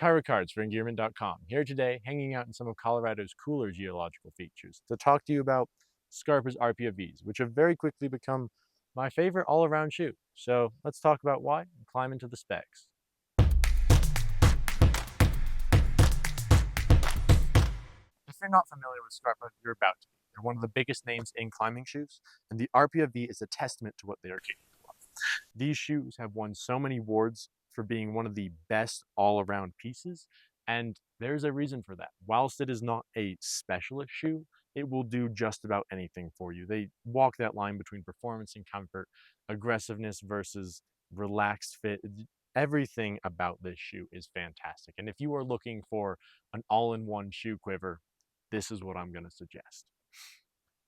Kyra Cards for Engearment.com. Here today, hanging out in some of Colorado's cooler geological features to talk to you about Scarpa's Arpia Vs, which have very quickly become my favorite all-around shoe. So let's talk about why and climb into the specs. If you're not familiar with Scarpa, you're about to be. They're one of the biggest names in climbing shoes, and the Arpia V is a testament to what they are capable of. These shoes have won so many awards for being one of the best all-around pieces, and there's a reason for that. Whilst it is not a specialist shoe, it will do just about anything for you. They walk that line between performance and comfort, aggressiveness versus relaxed fit. Everything about this shoe is fantastic. And if you are looking for an all-in-one shoe quiver, this is what I'm going to suggest.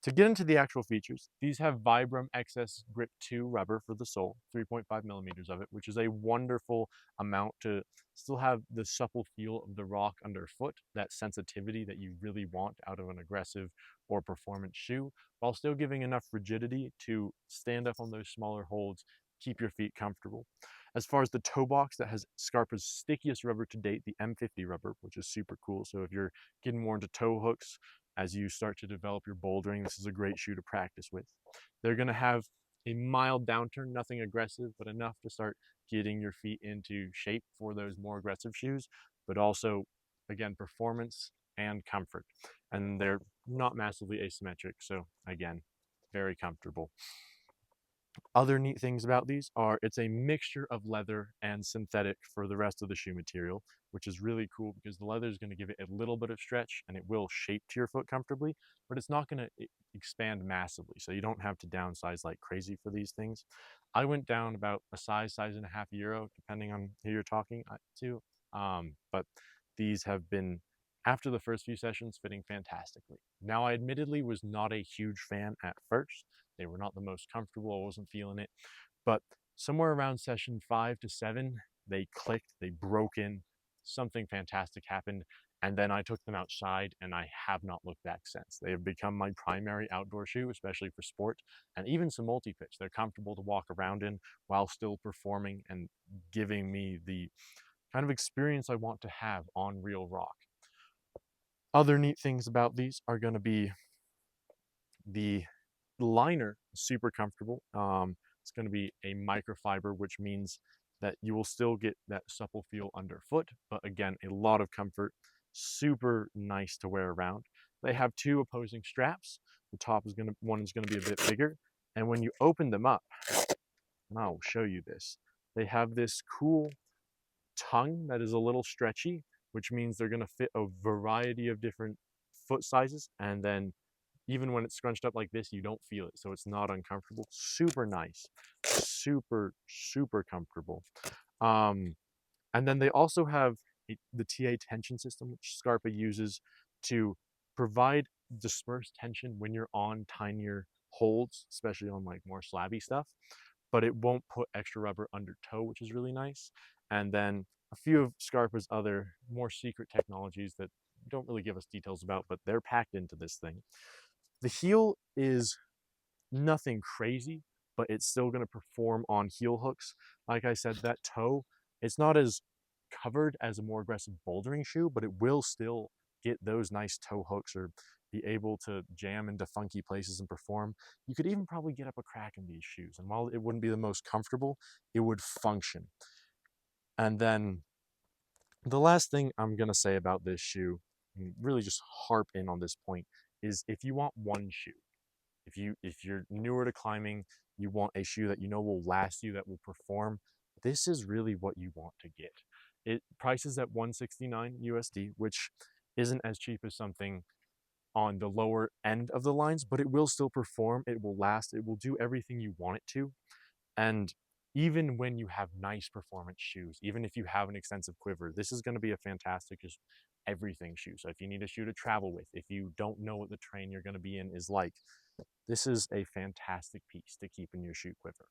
To get into the actual features, these have Vibram XS Grip 2 rubber for the sole, 3.5 millimeters of it, which is a wonderful amount to still have the supple feel of the rock underfoot, that sensitivity that you really want out of an aggressive or performance shoe, while still giving enough rigidity to stand up on those smaller holds, keep your feet comfortable. As far as the toe box, that has Scarpa's stickiest rubber to date, the M50 rubber, which is super cool. So if you're getting more into toe hooks, as you start to develop your bouldering, this is a great shoe to practice with. They're going to have a mild downturn, nothing aggressive, but enough to start getting your feet into shape for those more aggressive shoes, but also, again, performance and comfort. And they're not massively asymmetric, so again, very comfortable. Other neat things about these are it's a mixture of leather and synthetic for the rest of the shoe material, which is really cool because the leather is going to give it a little bit of stretch and it will shape to your foot comfortably, but it's not going to expand massively. So you don't have to downsize like crazy for these things. I went down about a size and a half euro, depending on who you're talking to. But these have been, after the first few sessions, fitting fantastically. Now, I admittedly was not a huge fan at first. They were not the most comfortable. I wasn't feeling it. But somewhere around session 5 to 7, they clicked, they broke in, something fantastic happened. And then I took them outside and I have not looked back since. They have become my primary outdoor shoe, especially for sport and even some multi-pitch. They're comfortable to walk around in while still performing and giving me the kind of experience I want to have on real rock. Other neat things about these are going to be the liner, super comfortable. It's going to be a microfiber, which means that you will still get that supple feel underfoot, but again, a lot of comfort, super nice to wear around. They have two opposing straps. The top is one is going to be a bit bigger, and when you open them up, and I'll show you this, they have this cool tongue that is a little stretchy, which means they're going to fit a variety of different foot sizes, and then even when it's scrunched up like this, you don't feel it, so it's not uncomfortable. Super nice, super comfortable. And then they also have the TA tension system, which Scarpa uses to provide dispersed tension when you're on tinier holds, especially on like more slabby stuff, but it won't put extra rubber under toe, which is really nice. And then a few of Scarpa's other more secret technologies that don't really give us details about, but they're packed into this thing. The heel is nothing crazy, but it's still going to perform on heel hooks. Like I said, that toe, it's not as covered as a more aggressive bouldering shoe, but it will still get those nice toe hooks or be able to jam into funky places and perform. You could even probably get up a crack in these shoes, and while it wouldn't be the most comfortable, it would function. And then the last thing I'm going to say about this shoe, and really just harp in on this point, is if you want one shoe, if you're newer to climbing, you want a shoe that you know will last you, that will perform, this is really what you want to get. It prices at $169 USD, which isn't as cheap as something on the lower end of the lines, but it will still perform, it will last, it will do everything you want it to. And even when you have nice performance shoes, even if you have an extensive quiver, this is going to be a fantastic just everything shoe. So if you need a shoe to travel with, if you don't know what the terrain you're going to be in is like, this is a fantastic piece to keep in your shoe quiver.